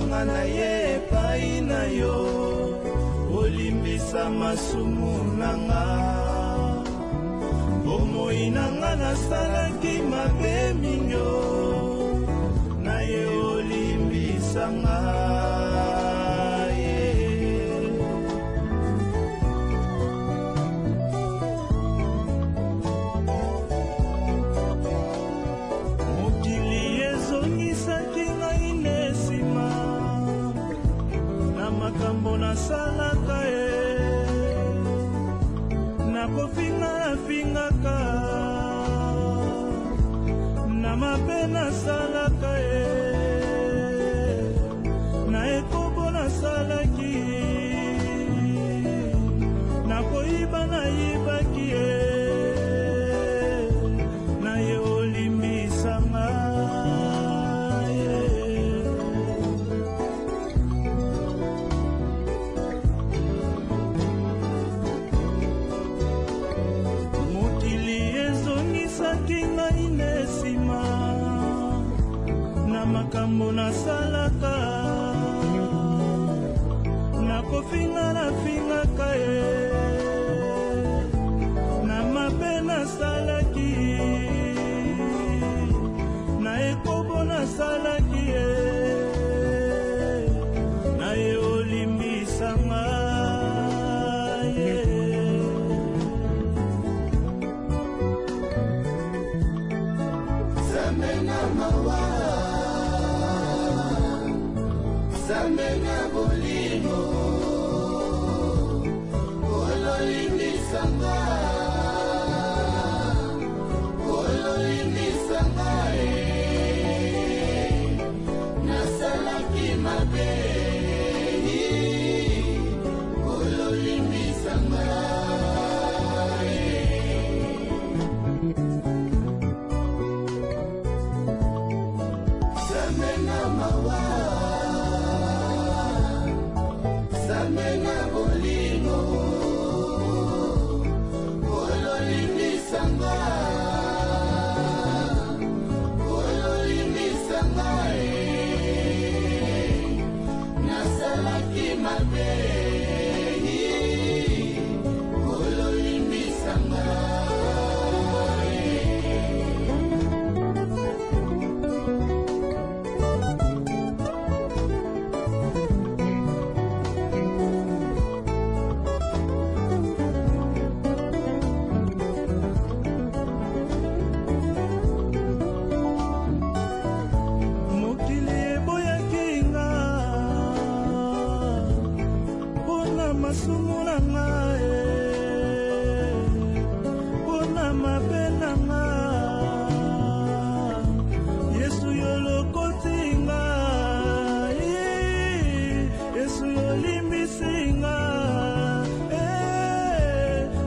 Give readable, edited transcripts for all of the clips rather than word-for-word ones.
nga na ye epai na yo, olimbisa masumu na nga. Bomoi na nga nasalaki mabe mingi, na ye olimbisa nga. Makambo nasalaka ye, nakofinga-fingaka, na mabe nasalaka ye, na ekobo nasalaki, nakoyiba nayibaki ye, na ye olimbisanga. Makambo nasalaka, nakofinga-fingaka ye, na mabe nasalaki, na ekobo nasalaki ye, na ye olimbisanga ye. Zambe na mawa, Zambe na bolimo, ololimbisanga, ololimbisanga nasalaki mabe, ololimbisanga. Zambe na mawa, Zambe na bolimo, ololimbisanga, ololimbisanga nasalaki mabe, ololimbisanga. Masumu na nga pona mabe na nga, Yesu yolokoti nga, Yesu yolimbisi nga,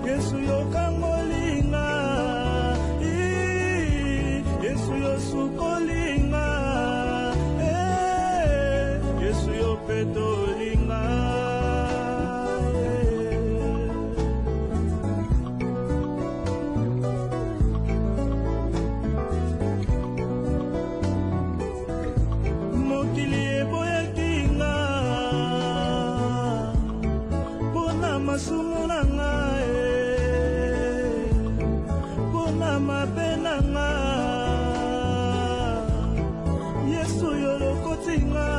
Yesu yokangoli nga, Yesu yosukoli nga, Yesu yopetoli nga. Masumu na nga pona mabe na nga, Yesu yolokoti nga,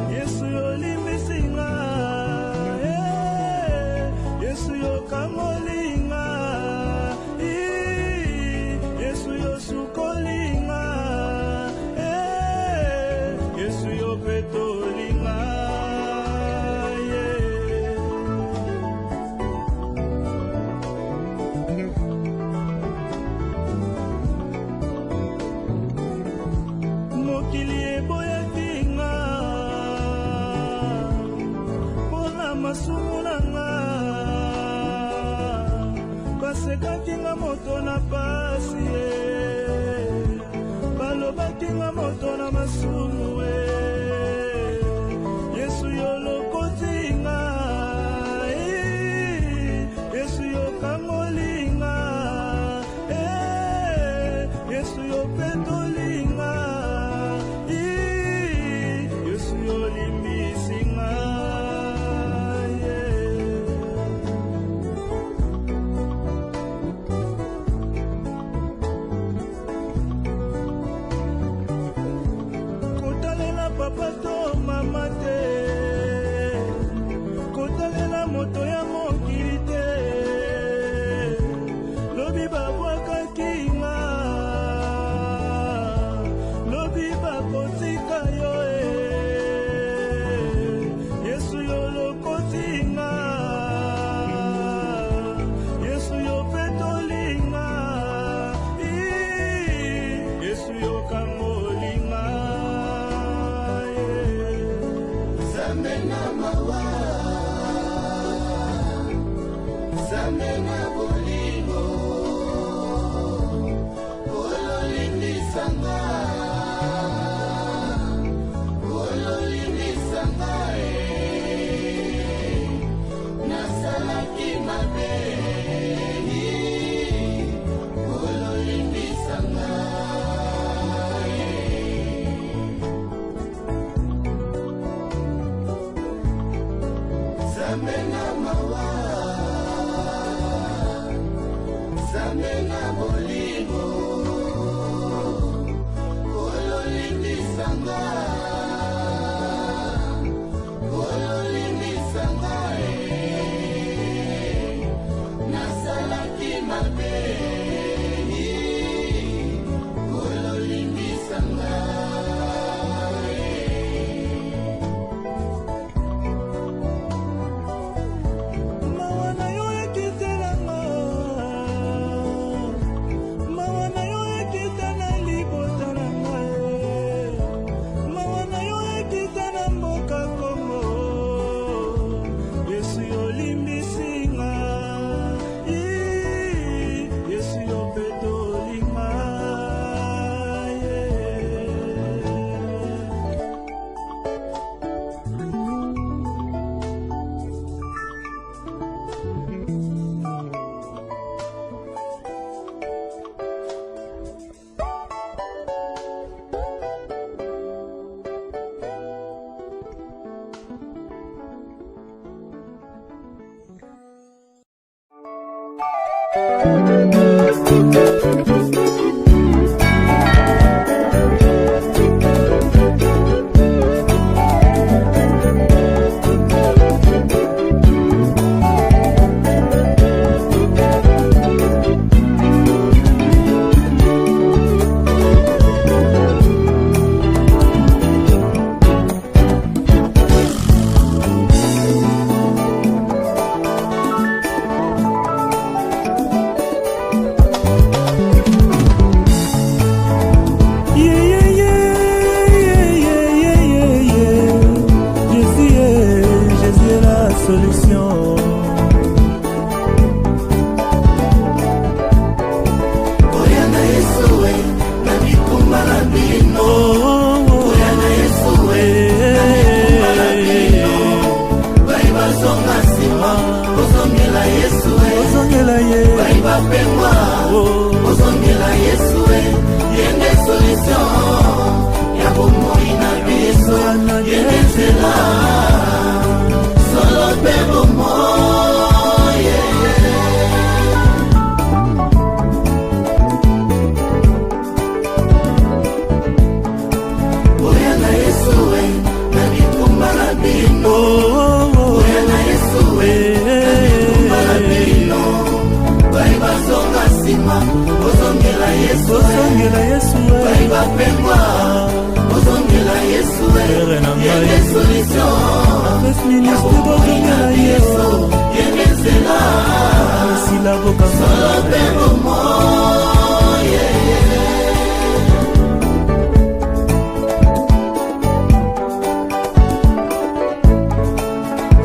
Yesu yolimbisi nga, Yesu yokangoli nga, Yesu yosukoli nga, Yesu yopetoli nga. Mokili eboyaki nga pona masumu na nga, basekaki nga moto na pasi, balobaki nga moto na masumu, Yesu yolokoti nga, Yesu yokangoli nga, Yesu yopetoli nga. nakotika yo Yesu yo lokotinga Yesu yo petolinga Yesu yo kamolinga Zamena mawa Zamena bolingo Ololindi sanga Ololindi sanga Nasalaki mabe Ololindi sanga Zamena mawa Zamena bolingo Ololindi sanga Ololindi sanga Nasalaki mabe Ololindi sanga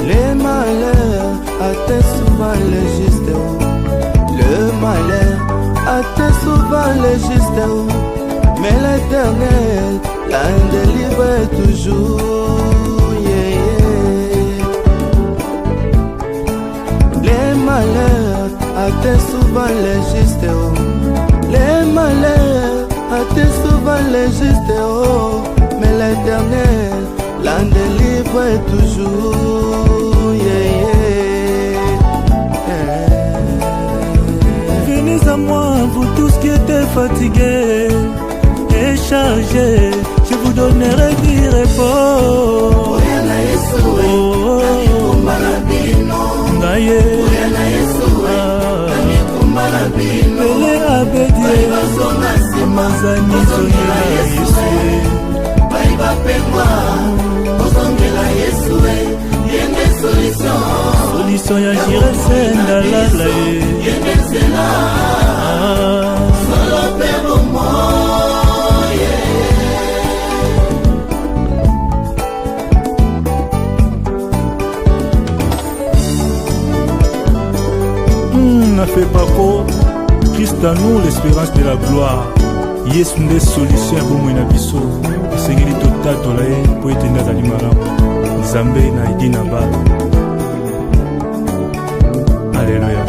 Les malheurs atteignent souvent les justes. Le malheur atteint souvent les justes. Mais l'Éternel l'en délivre toujours. Yeah, yeah. Les malheurs atteignent souvent les justes. Les malheurs atteignent souvent les justes. Mais l'Éternel l'en délivre toujours. Yeah, yeah. Venez à moi, vous tous qui êtes fatigués et chargés, je vous donnerai du repos. Pele abedie, mazani zongela Yesu. solution ya jirese ndalala yendezela solo pe bomoye na fait pas quoi Christ à nous l'espérance de la gloire Yesu nde solution ya bomoi na biso esengeli totatola ye mpo ete nde azali malamu Nzambe na edi na bala Alléluia.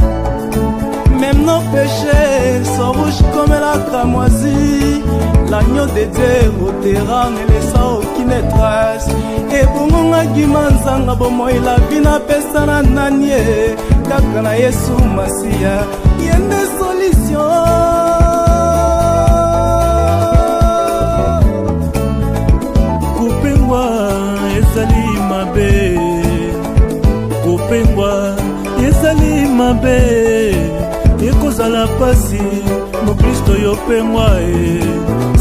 Même nos péchés sont rouges comme la cramoisie. L'agneau de Dieu au terrain ne laissa aucune trace. Et pour mon aguimanzanga bomo il a bina pesana nanye. Kakana Yesu Masia, y a des solutions. Kupengwa ezali mabe. Kupengwa ezali mabe ekozala pasi mokristo yopengwa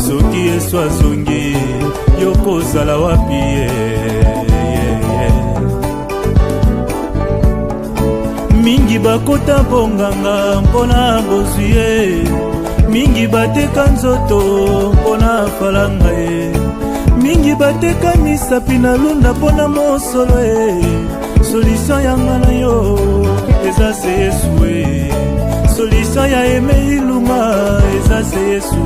soki yesu azongi yokozala wapi mingi bakota bonganga mpona bozwi ye mingi bateka nzoto mpona falanga ye mingi bateka misapi na lunda mpona mosolo ye solution yanga na yo eza se Yesu solution ya eme iluma eza se Yesu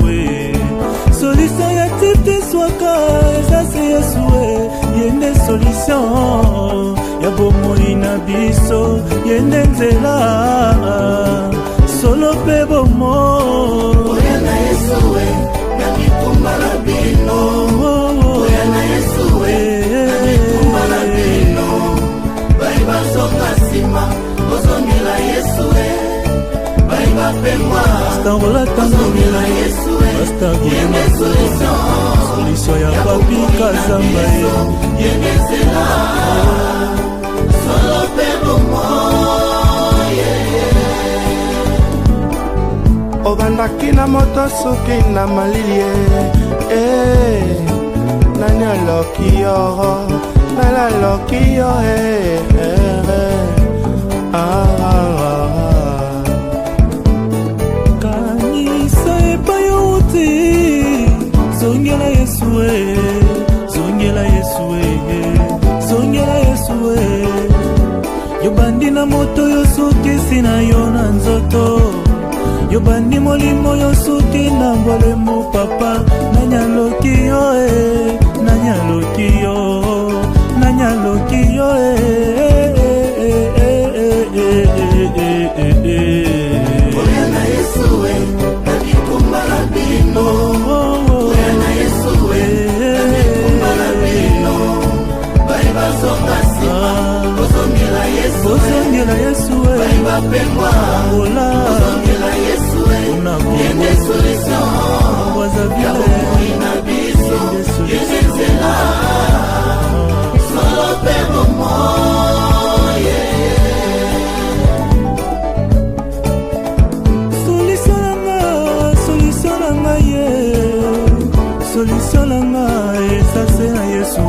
solution ya tete swaka eza se Yesu yende solution ya bomoi na biso yende nzela solo pe bomo oya na Yesu na bitumba na bino oya na Yesu na bitumba na bino baiba soka sima ozongela Yesu baiba pemwa stangola tangomela Yesu astagolema solution ya papi kazamba yendezela solo pe bomoye obandaki na moto soki na malili nani aloki yo nalaloki yo kanisa epai outi zongela Yesu zongela Yesu zongela Yesu yobandi na moto yo soki sina yo na nzoto yobandi molimo yo soki na mbolemo papa nanyaloki yo nanyaloki yo nanyaloki yo oya na Yesu na bitumba na bino oya na Yesu na bitumba na bino baiba soka sima ozongela Yesu baiba pemwa ozongela Yesu yende solution ya bomoi na biso yendezela solo pe bomoye solution nanga eza se na Yesu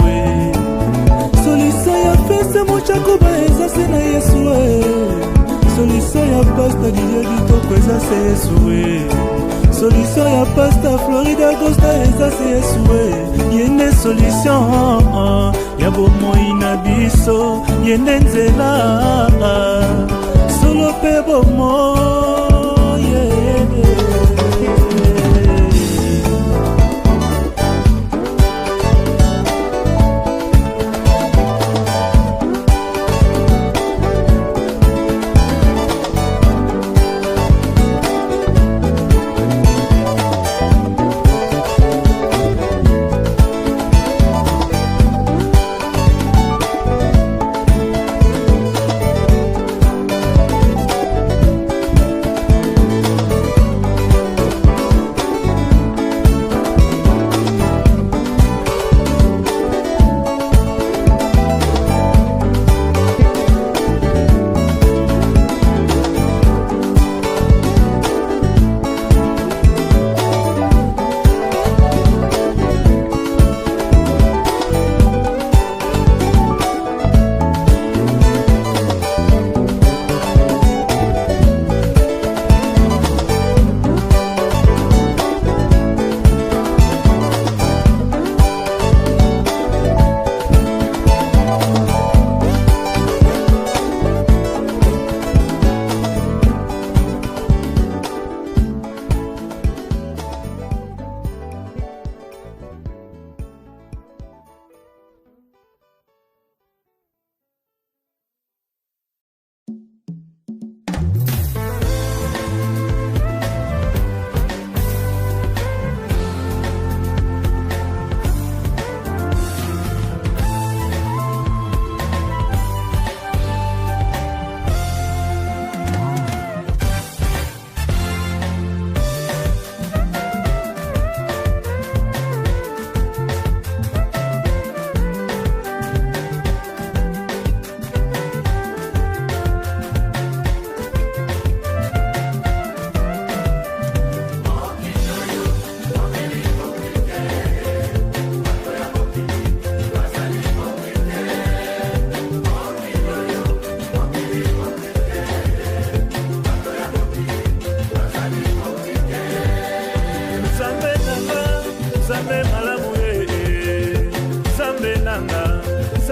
solution ya feste mochakoba eza se na Yesu solution ya pasta Didier Ditoko eza se Yesu solution ya pasta Florida Costa eza se Yesu yende solution ya bomoi na biso yende nzela solo pe bomoye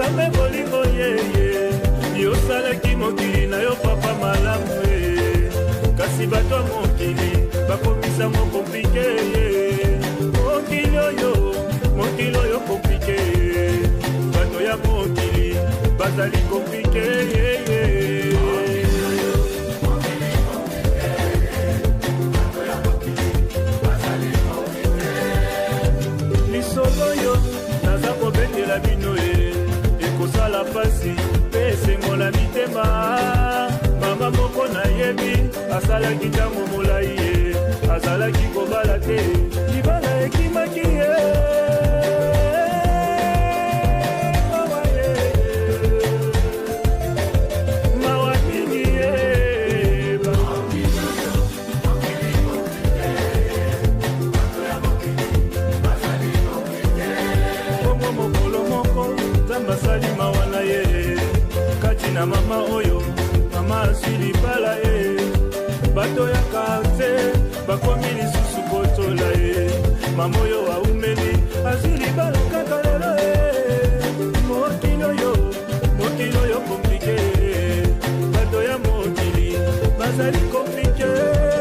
nzambe bolingo yeye yosalaki mokili na yo papa malamu kasi bato ya mokili bakomisa mo komplike mokili oyo komplike bato ya mokili bazali komplike lisolo yo naza kobetela bino ekosala pasi mpe esengo na mitema mama moko nayebi asalaki ntango molai ye azalaki kobala te libala ekimaki ye mawa mingi ye bongo mokolo moko nzambe asali mawa na ye kati na mama oyo mama asili bala ye bato ya karte bakomi lisusu kotola ye mama oyo aumeli asili bala kaka lelo ye mokili oyo komplike bato ya mokili bazali komplike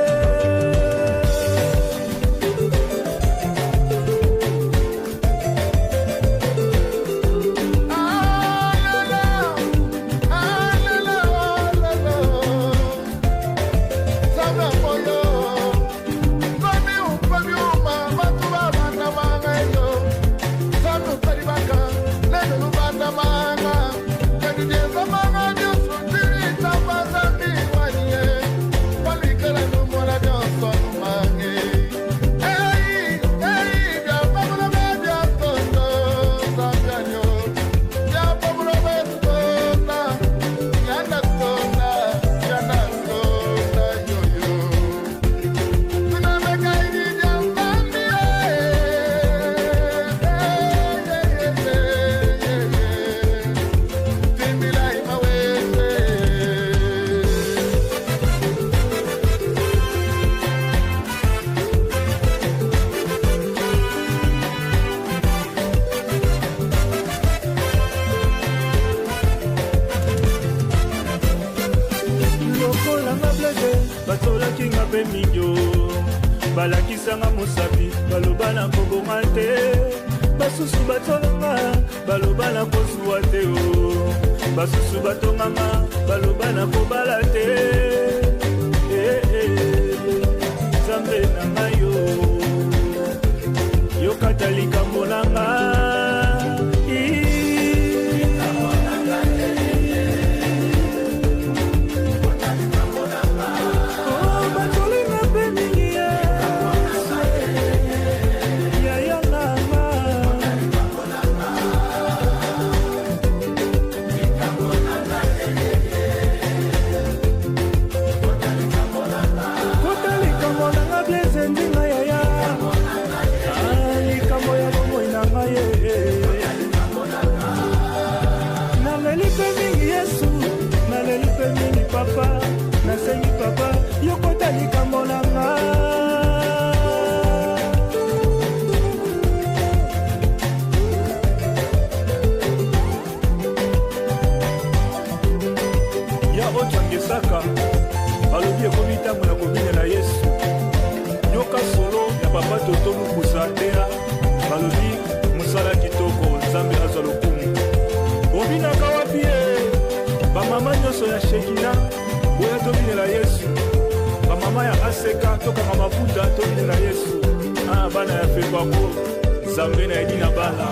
balakisanga mosapi baloba na kobonga te basusu batolanga baloba na kozuwa te basusu batonganga baloba na kobala te nzambe na ngai yokata likambo na nga papa nasengi papa yokota likambo na nga ya otwangesaka balobi ekomi ntango na kobinela yesu yoka solo ya papa toto mokusa tera balobi mosala kitoko nzambe azwa lokumu obinaka wapi ye bamama nyonso ya shekina boya tobinela yesu bamama ya aseka tokanga mafuta tobinela yesu bana ya febako nzambe na yedi na bana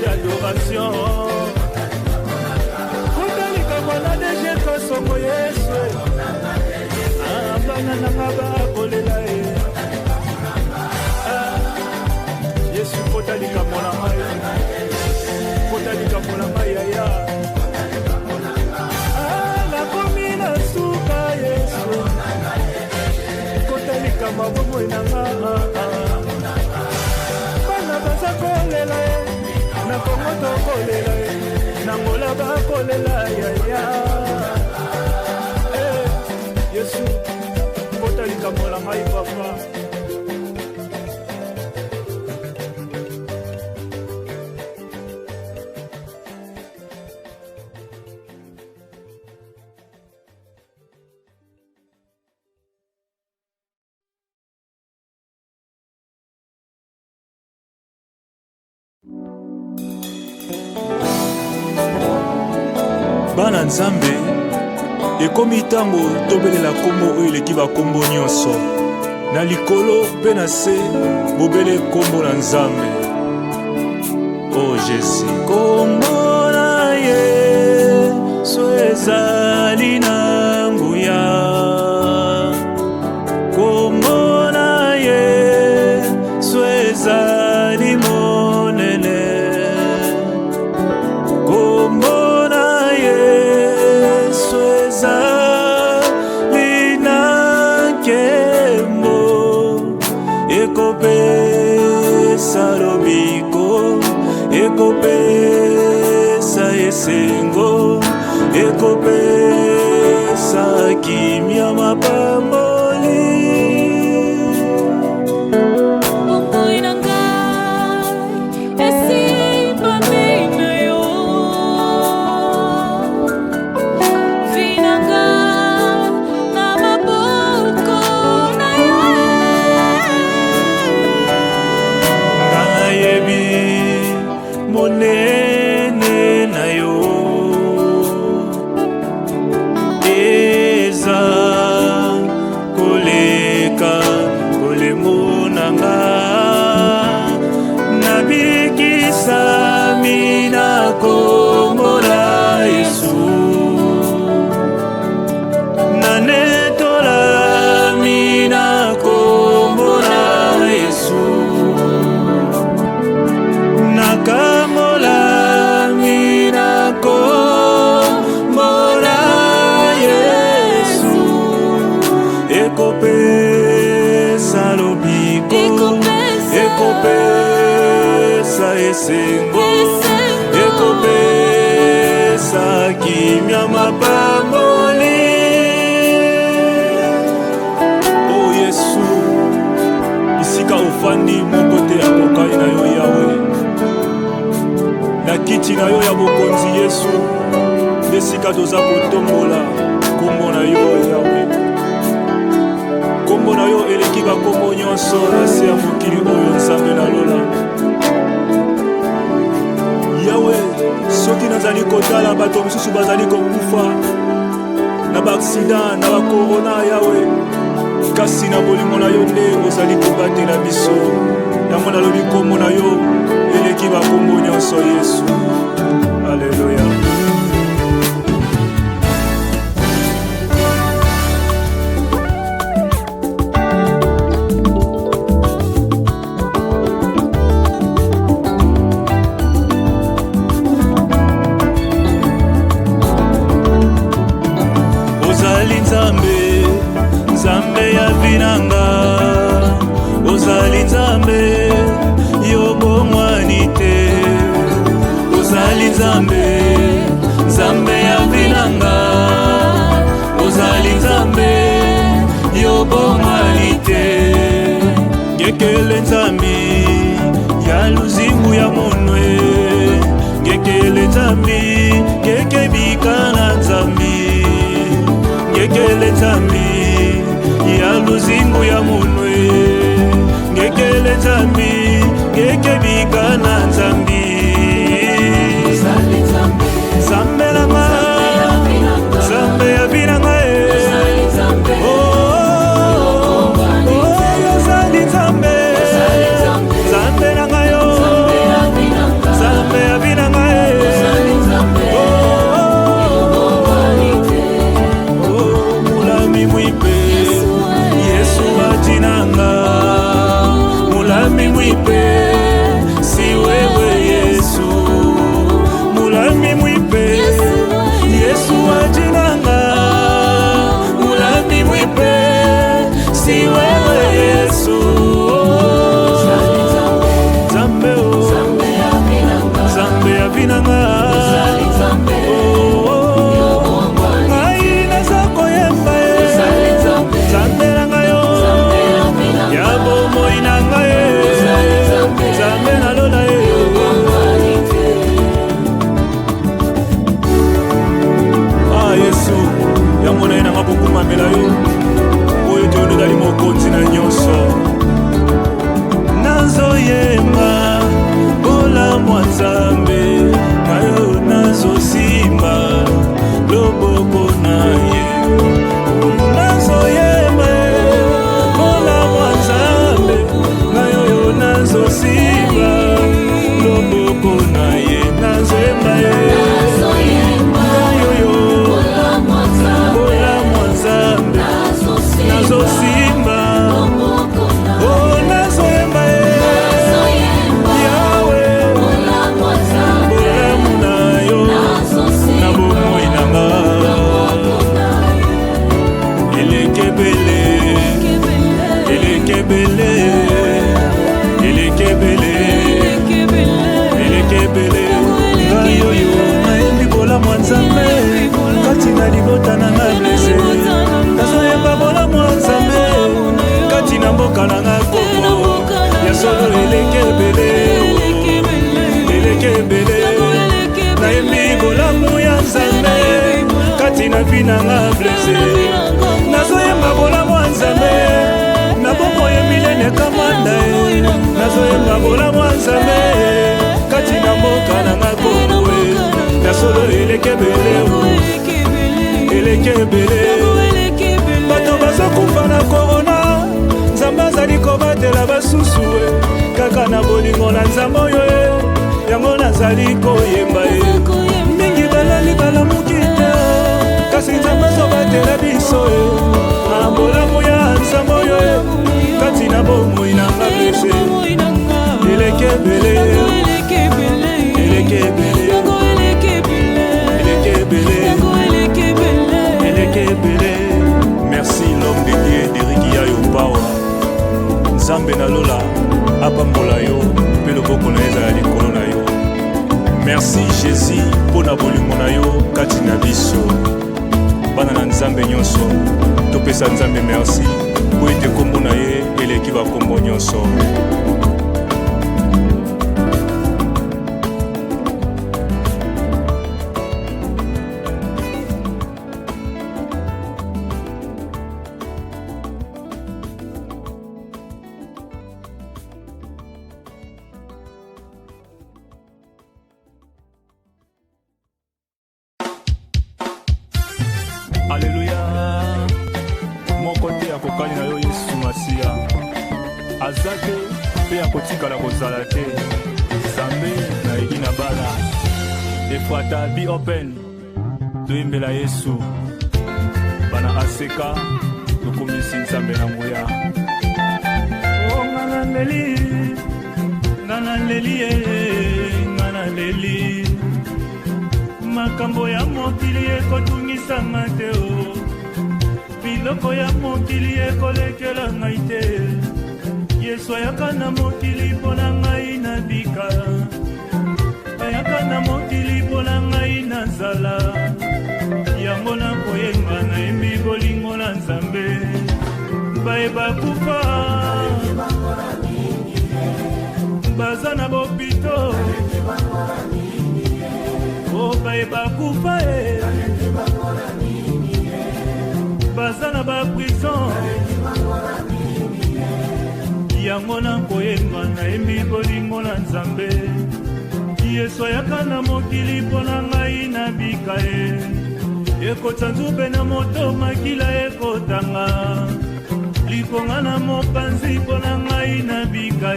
d'adoration kotalika mwana deje kosongo yesu bana nanga bakolela ye yesu kotalika mwana ngai kotalika mwana ngai yaya nakomi na suka yesu likambo bomoi nanga bana baza kolela ye na kongo tokolela ye na ngola bakolela yaya Yesu kota likambo la ngai papa bana nzambe ekomi ntango tobelela kombo oyo eleki bakombo nyonso na likolo mpe na se bobele kombo na nzambe o Jésus kombo na Yesu ezali na nguya kombo na Yesu ezali monene kombo ekopesa lobiko ekopesa esengo ekopesa kimia mapamboli monene na yo eza koleka kolemo nanga nabikisami na kombo na Yesu nanetolami na kombo na Yesu ekopesa lobiko ekopesa esengo ekopesa kimia mapamboli o Yesu isika ofandi moko te akokai na yo Yawe na kiti na yo ya bokonzi Yesu esika toza kotombola kombo na yo Yawe kombo na yo eleki bakombo nyonso na se ya mokili oyo nzambe nalola Yawe soki nazali kotala bato mosusu bazali kokufa na baaksida na bakorona Yawe kasi na bolingo na yo nde ozali kobatela biso yango nalobi kombo na yo eleki bakombo nyonso Yesu Alleluya Nzambe ya binanga ozali Nzambe yo bomwani te ozali Nzambe ya binanga ozali Nzambe yo bomwani te ngekele Nzambi ya luzingu ya monwe ngekele Nzambi ngekebikana Nzambi ngekele Nzambi ya luzingu ya munwe ngekele Nzambi ngekebikana Nzambi Nzambe langa Nzambe ya binanga ozali Nzambe Nzambe langa yo Nzambe ya binanga mulami mwi libota na nga blese nazoyemba bolamu ya nzambe kati na mboka na nga Kongo ya solo eleke ebele eleke ebele nayembi bolamu ya nzambe kati na vi na nga blese nazoyemba bolamu ya nzambe na bongo ye milene kamanda nazoyemba bolamu ya nzambe kati na mboka na nga Kongo ya solo eleke ebele eleke ebele bato bazokufa na korona nzambe azali kobatela basusu kaka na bolingo na nzambe oyo yango nazali koyemba mingi balali balamuki te kasi nzambe azobatela biso bolamu ya nzambe oyo kati na bomoi na nga blese eleke ebele eleke ebele merci l'homme de Dieu Deriki Yayo Bawa nzambe na lola apambola yo mpe loboko na ezala likolo na yo merci Jésus mpo na bolingo na yo kati na biso bana na nzambe nyonso topesa nzambe merci po ete kombo na ye eleki bakombo nyonso. Alléluia. Mon côté à kokani na yo Yesu Masia azate pe akotikala kozala te Zambe na egina bala efata be open toyembela Yesu bana aseka tokomisi Nzambe na moya ngana leli makambo ya mokili ekotungisa te biloko ya mokili ekolekela ngai te Yesu ayaka na mokili mpo na ngai na bika ayaka na mokili mpo na ngai na nzala yango na koyenga nayembi bolingo na Nzambe bayeba kufa baza na bopito bayeba kufa baza na baprison yango na koyemba nayembi bolingo na Nzambe Yesu ayaka na mokili mpo na ngai na bika ekota nzube na moto makila ekotanga likonga na mopanzi mpo na ngai na bika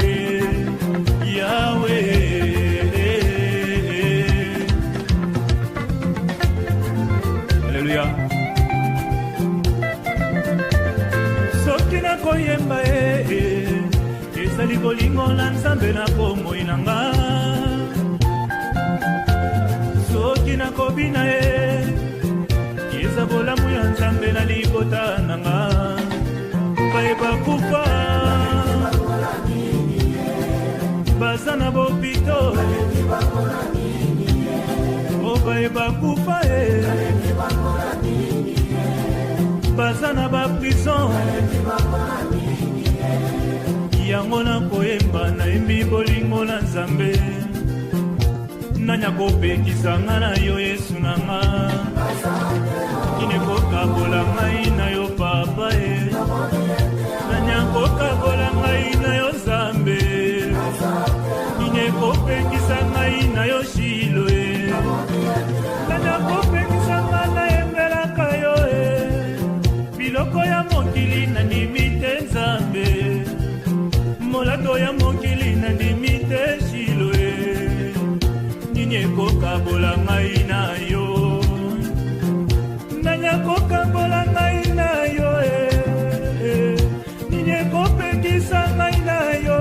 Yawe Alléluia. Soki na koyemba ezali bolingo na Nzambe na bomoi na nga soki na kobina eza bolamu ya Nzambe na libota na nga bayeba kufa baza na bopito bayeba kufa baza na baprison yango na koyemba nayembi bolingo na Nzambe nanya kopekisa nga na yo Yesu na nga kine kokabola ngai na yo papa nanya kokabola ngai na yo Nzambe kine kopekisa ngai na yo Shilo nanya kopekisa nga na embelaka yo biloko ya mokili na ndimi te Nzambe molando ya mokili na ndimi te Shilo nini ekokabola ngai na yo nanya kokabola ngai na yo nini ekopekisa ngai na yo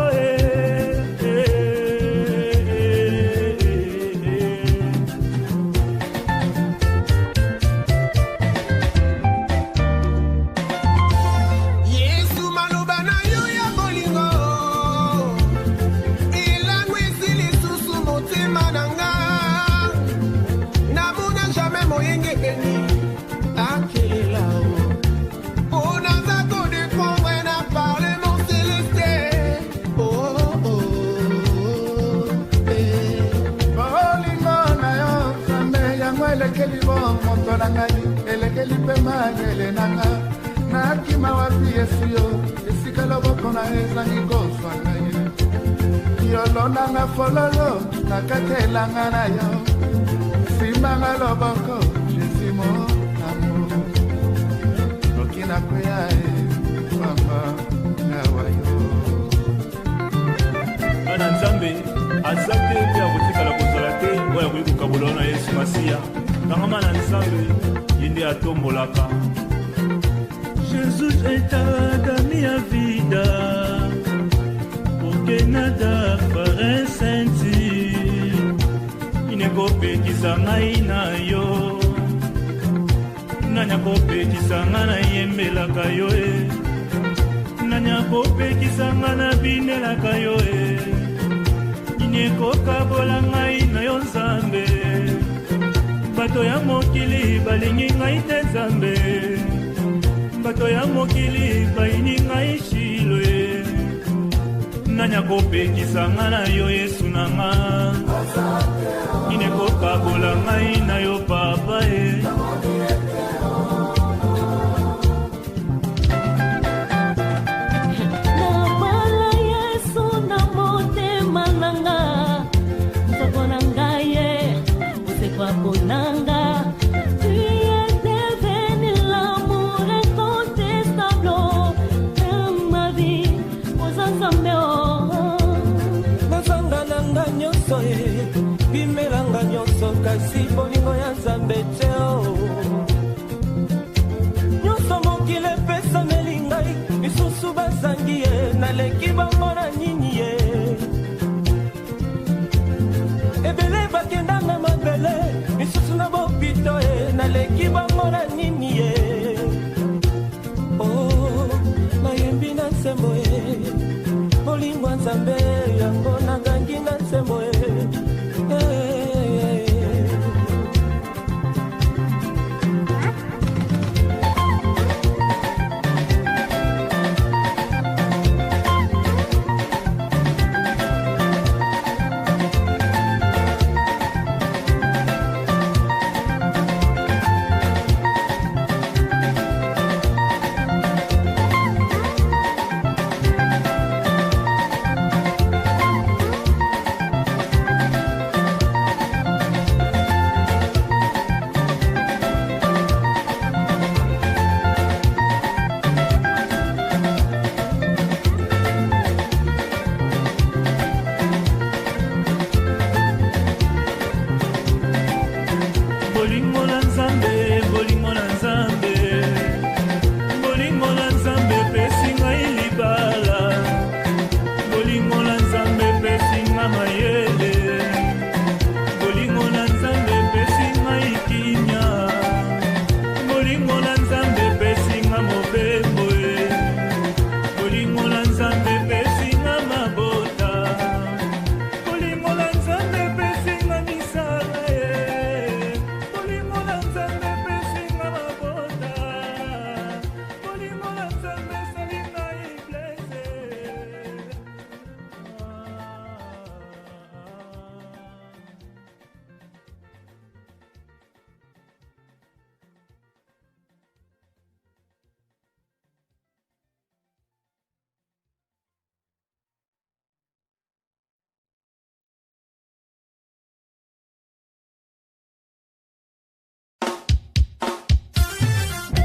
mayele nanga nakima wapi Yesu yo esika loboko na ezangi kozwa ngai yolonanga fololo nakatelanga na yo simbanga loboko Jésus mon amour noki nakwea mama nawa yo bana nzambe aza te mpe akotikala kozala te oyo akoki kokabola na Yesu masiya kangama na nzambe ye nde atombolaka. Jesus entrada minha vida, porque nada faz sentir. Inekopekisa ngai na yo, nanyakopekisa ngai na yembelaka yo nanyakopekisa ngai na binelaka yo inekokabola ngai na yo nzambe. Bato ya mokili balingi ngai te nzambe, bato ya mokili bayini ngai shilo nanyakopekisa ngai na yo Yesu na nga inekokabola ngai na yo papa nabala Yesu na motema nanga nzoko na ngai osekwa ponanga. Bimelanga nyonso kasi bolingo ya nzambe te nyonso mokili epesameli ngai misusu bazangi ye naleki bango na nini ye ebele bakendanga mabele misusu na bopito ye naleki bango na nini ye nayembi na nsembo ye bolingo ya nzambe yango nagangi na nsembo ye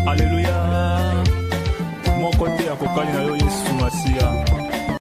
Alléluia. Mon côté à kokani na yo